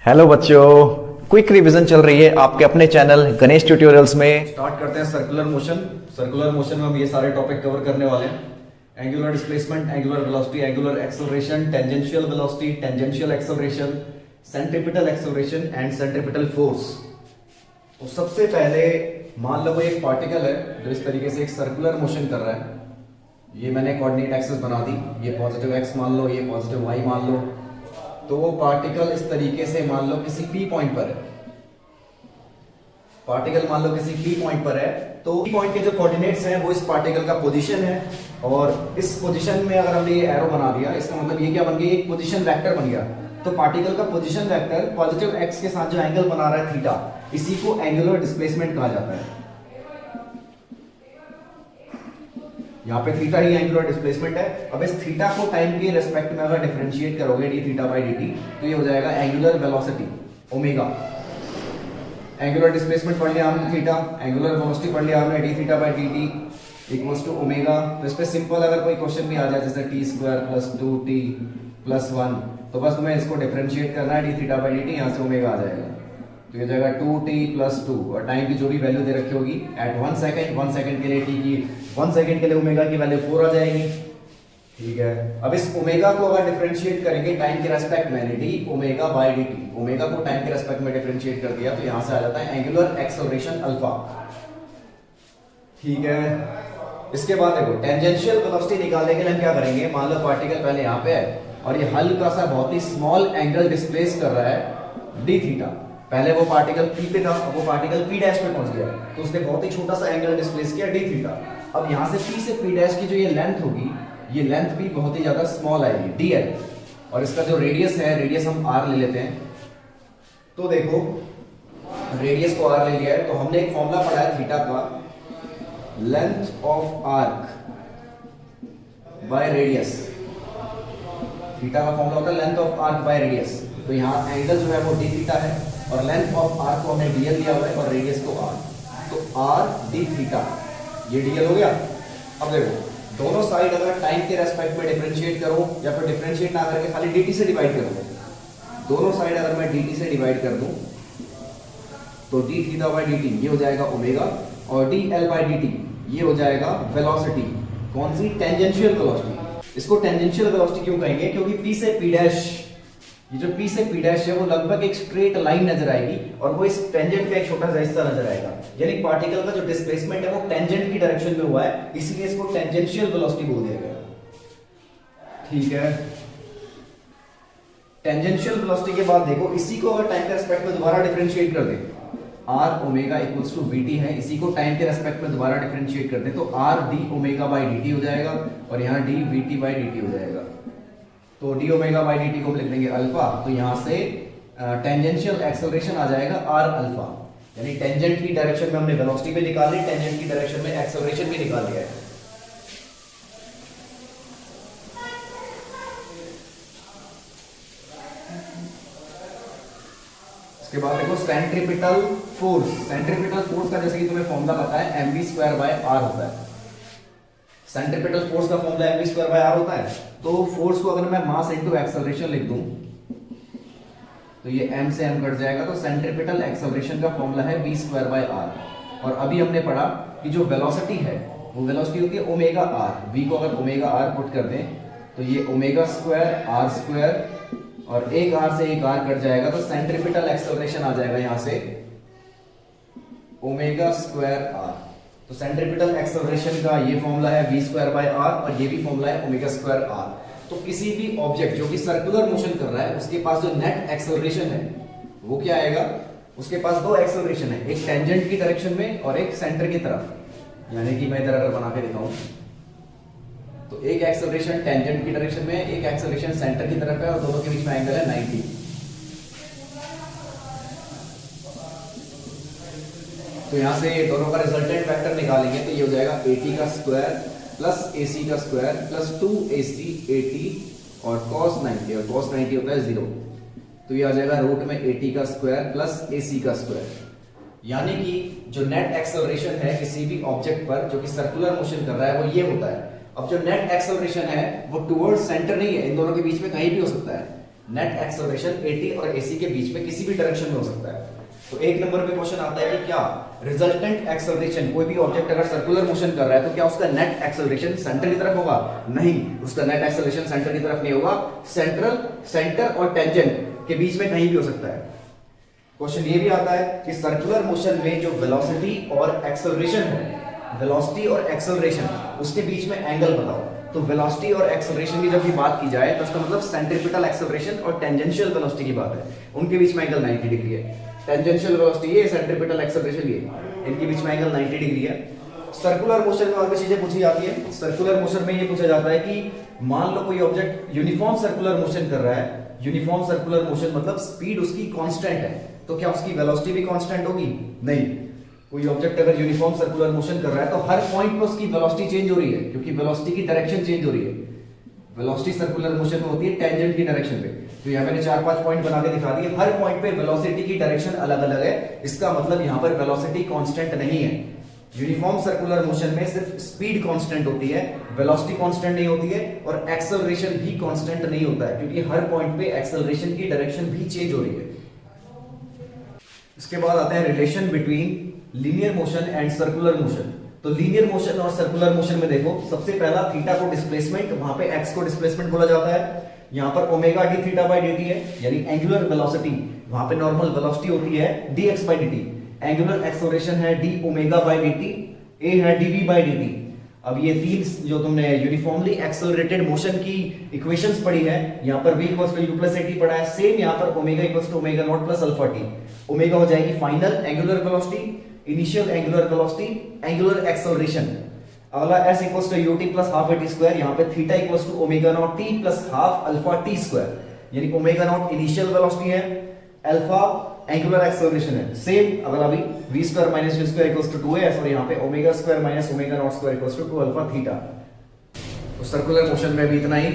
Hello बच्चों, quick revision चल रही है आपके अपने चैनल गणेश ट्यूटोरियल्स में। स्टार्ट करते हैं सर्कुलर मोशन। सर्कुलर मोशन में हम ये सारे टॉपिक कवर करने वाले हैं। Angular displacement, angular velocity, angular acceleration, tangential velocity, tangential acceleration, centripetal acceleration and centripetal force. तो सबसे पहले मान लो कोई एक पार्टिकल है जो इस तरीके से एक सर्कुलर मोशन कर रहा है। ये मैंने कोऑर्डिनेट एक्सिस बना दी, ये पॉजिटिव एक्स मान लो, ये पॉजिटिव वाई मान लो। तो वो पार्टिकल इस तरीके से मान लो किसी पी पॉइंट पर है। पार्टिकल मान लो किसी पी पॉइंट पर है, तो पी पॉइंट के जो कोऑर्डिनेट्स हैं वो इस पार्टिकल का पोजीशन है। और इस पोजीशन में अगर हमने ये एरो बना दिया, इसका मतलब ये क्या बन गया, एक पोजीशन वेक्टर बन गया। तो पार्टिकल का पोजीशन वेक्टर पॉजिटिव एक्स के साथ जो एंगल बना रहा है थीटा, इसी को एंगुलर डिस्प्लेसमेंट कहा जाता है। यहाँ पे थीटा ही एंगुलर डिस्प्लेसमेंट है। अब इस थीटा को टाइम के रेस्पेक्ट में अगर डिफरेंशिएट करोगे d theta by d t, तो ये हो जाएगा angular velocity omega. Angular displacement पढ़ लिया हमने थीटा, एंगुलर वेलोसिटी पढ़ लिया हमने d theta by d t equals to omega. तो इस पे सिंपल अगर कोई क्वेश्चन भी आ जाए जैसे T square plus 2t plus 1, तो बस तुम्हें इसको डिफरेंशिएट करना है D theta by d T, यहाँ से ओमेगा आ जाएगा। तो ये जाएगा 2t प्लस 2 और टाइम की जो भी वैल्यू दे रखी होगी एट 1 सेकंड, 1 सेकंड के लिए t की 1 सेकंड के लिए ओमेगा की वैल्यू 4 आ जाएगी। ठीक है, अब इस ओमेगा को अगर डिफरेंशिएट करेंगे टाइम के रेस्पेक्ट में, D omega by D T, omega को टाइम के रेस्पेक्ट में डिफरेंशिएट कर दिया तो यहां से आ जाता है एंगुलर एक्सेलरेशन अल्फा। ठीक है, इसके बाद देखो टेंजेंशियल वेलोसिटी निकालने के लिए हम क्या करेंगे, मान लो पार्टिकल पहले यहां पे है और ये हल्का सा बहुत ही स्मॉल एंगल डिस्प्लेस कर रहा है डी थीटा। पहले वो पार्टिकल पी पे था, अब वो पार्टिकल पी डैश पे पहुंच गया, तो उसने बहुत ही छोटा सा एंगल डिस्प्लेस किया डी थीटा। अब यहां से पी से पी डैश की जो ये लेंथ होगी, ये लेंथ भी बहुत ही ज्यादा स्मॉल आएगी डीएल, और इसका जो रेडियस है, रेडियस हम आर ले लेते हैं। तो देखो रेडियस को आर ले लिया है, तो हमने एक फॉर्मूला पढ़ा है थीटा का, length of arc by radius. Theta का फॉर्मूला होता है length of arc by radius. तो यहाँ एंगल जो है वो डी थीटा है और लेंथ ऑफ आर्क को हमने डीएल दिया हुआ है और रेडियस को आर, तो आर डी थीटा, ये डीएल हो गया। अब देखो दोनों साइड अगर टाइम के रेस्पेक्ट में डिफरेंशिएट करो या फिर डिफरेंशिएट ना करके खाली dt से डिवाइड करो, दोनों साइड अगर मैं dt से डिवाइड कर दूं तो d थीटा बाय dt ये हो जाएगा ओमेगा और dl बाय dt ये हो जाएगा वेलोसिटी। कौन सी? Tangential velocity. इसको टेंजेंशियल वेलोसिटी क्यों कहेंगे? क्योंकि p से p डैश, ये जो p से p डैश है वो लगभग एक स्ट्रेट लाइन नजर आएगी और वो इस टेंजेंट का एक छोटा सा हिस्सा नजर आएगा। यानी पार्टिकल का जो डिस्प्लेसमेंट है वो टेंजेंट की डायरेक्शन में हुआ है, इसलिए इसको टेंजेंशियल वेलोसिटी बोल दिया गया। ठीक है, टेंजेंशियल वेलोसिटी के बाद देखो इसी को अगर टाइम के रेस्पेक्ट में दोबारा डिफरेंशिएट कर दें, r omega equals to vt है, इसी को टाइम के रेस्पेक्ट में दोबारा डिफरेंशिएट कर दें तो r d omega by dt हो जाएगा और यहाँ d vt बाय dt हो जाएगा। तो d ओमेगा बाय dt को हम लिख देंगे अल्फा, तो यहाँ से टेंजेंशियल एक्सेलरेशन आ जाएगा r अल्फा। यानी टेंजेंट की डायरेक्शन में हमने वेलोसिटी भी निकाल ली, टेंजेंट की डायरेक्शन में एक्सेलरेशन भी निकाल लिया है। इसके बाद देखो सेंट्रीपिटल फोर्स। सेंट्रीपिटल फोर्स का जैसे कि तुम्हें फॉर्मूला पता है mv स्क्वायर बाय r होता है। सेंट्रीपिटल फोर्स का formula mv square by r होता है। तो फोर्स को अगर मैं मास इनटू एक्सेलरेशन लिख दूं तो ये m से m कट जाएगा, तो सेंट्रीपिटल एक्सेलरेशन का फॉर्मूला है v स्क्वायर बाय r। और अभी हमने पढ़ा कि जो वेलोसिटी है वो वेलोसिटी होती है ओमेगा r। v को अगर ओमेगा r पुट कर दें तो ये ओमेगा स्क्वायर r स्क्वायर और एक r से एक r कट जाएगा, तो सेंट्रीपिटल एक्सेलरेशन आ जाएगा यहां से ओमेगा स्क्वायर r। तो सेंट्रीपिटल एक्सेलरेशन का ये फॉर्मूला है v स्क्वायर बाय r और ये भी फॉर्मूला है ओमेगा स्क्वायर r। तो किसी भी ऑब्जेक्ट जो कि सर्कुलर मोशन कर रहा है उसके पास जो नेट एक्सेलरेशन है वो क्या आएगा, उसके पास दो एक्सेलरेशन है, एक टेंजेंट की डायरेक्शन में और एक सेंटर की तरफ। यानी कि मैं इधर अगर बना के दिखाऊं तो एक एक्सेलरेशन टेंजेंट की डायरेक्शन में, एक एक्सेलरेशन सेंटर की तरफ है और दोनों के बीच में एंगल है 90। तो यहां से दोनों का रिजल्टेंट वेक्टर निकालेंगे तो ये हो जाएगा AT का स्क्वायर प्लस AC का स्क्वायर प्लस 2AC AT और cos 90, और cos 90 होता है 0, तो ये आ जाएगा रूट में AT का स्क्वायर प्लस AC का स्क्वायर। यानी कि जो नेट एक्सेलरेशन है किसी भी ऑब्जेक्ट पर जो कि सर्कुलर मोशन कर रहा है वो ये होता है। अब जो नेट एक्सेलरेशन है वो टुवर्ड्स सेंटर नहीं है, इन दोनों के बीच में कहीं भी हो सकता है। नेट एक्सेलरेशन 80 और AC के बीच में किसी भी डायरेक्शन में हो सकता है। तो एक नंबर पे क्वेश्चन आता है कि क्या रिजल्टेंट एक्सेलरेशन, कोई भी ऑब्जेक्ट अगर सर्कुलर मोशन कर रहा है तो क्या उसका नेट एक्सेलरेशन सेंटर की तरफ होगा? नहीं, उसका नेट एक्सेलरेशन सेंटर की तरफ नहीं होगा, सेंटर और टेंजेंट के बीच में कहीं भी हो सकता है। क्वेश्चन ये भी आता है कि सर्कुलर मोशन में जो वेलोसिटी और एक्सेलरेशन है, वेलोसिटी और एक्सेलरेशन, उसके बीच में एंगल बताओ। तो वेलोसिटी और एक्सेलरेशन की जब भी बात की जाए तो उसका मतलब सेंट्रीपिटल एक्सेलरेशन और टेंजेंशियल वेलोसिटी की बात है, उनके बीच में एंगल 90 डिग्री है। टेंजेंशियल वेलोसिटी ये, सेंट्रीपिटल एक्सेलरेशन ये, इनके बीच में एंगल 90 डिग्री है। सर्कुलर मोशन में और भी चीजें पूछी जाती है। सर्कुलर मोशन में ये पूछा जाता है कि मान लो कोई ऑब्जेक्ट यूनिफॉर्म सर्कुलर मोशन कर रहा है, यूनिफॉर्म सर्कुलर मोशन मतलब स्पीड उसकी कांस्टेंट है, तो क्या उसकी वेलोसिटी भी कांस्टेंट होगी? नहीं। कोई ऑब्जेक्ट अगर यूनिफॉर्म सर्कुलर मोशन कर रहा है तो हर पॉइंट पे उसकी वेलोसिटी चेंज हो रही है, क्योंकि वेलोसिटी की डायरेक्शन चेंज हो रही है। वेलोसिटी सर्कुलर मोशन में होती है टेंजेंट की डायरेक्शन पे। तो यहाँ मैंने 4-5 पॉइंट बना के दिखा दिए, हर पॉइंट पे वेलोसिटी की डायरेक्शन अलग अलग है। इसका मतलब यहाँ पर वेलोसिटी कांस्टेंट नहीं है। यूनिफॉर्म सर्कुलर मोशन में सिर्फ स्पीड कांस्टेंट होती है, वेलोसिटी कांस्टेंट नहीं होती है, और एक्सेलरेशन भी कांस्टेंट नहीं होता है, क्योंकि हर पॉइंट पे एक्सेलरेशन की डायरेक्शन भी चेंज हो रही है। इसके बाद आते हैं relation between linear motion and circular motion. तो लीनियर मोशन और सर्कुलर मोशन में देखो, सबसे पहला थीटा को डिस्प्लेसमेंट, वहां पे एक्स को डिस्प्लेसमेंट बोला जाता है। यहाँ पर omega D theta by dt है, यानी एंगुलर वेलोसिटी, वहां पे नॉर्मल वेलोसिटी होती है dx by dt। Angular acceleration है d omega by dt, a है dv बाई dt। अब ये तीन जो तुमने यूनिफॉर्मली एक्सेलरेटेड मोशन की इक्वेशंस पढ़ी है, यहाँ पर v equals to u plus at पढ़ा है, सेम यहाँ पर omega equals to omega not plus alpha t। Omega हो जाएगी final angular velocity, initial angular velocity, angular acceleration. अगला s equals to ut plus half at square, यहाँ पे theta equals to omega not t plus half alpha t square, यानी omega not initial velocity है, alpha angular acceleration है। Same अगला भी v square minus u square equals to 2s, और यहाँ पे omega square minus omega not square equals to 2 alpha theta. तो circular motion में भी इतना ही।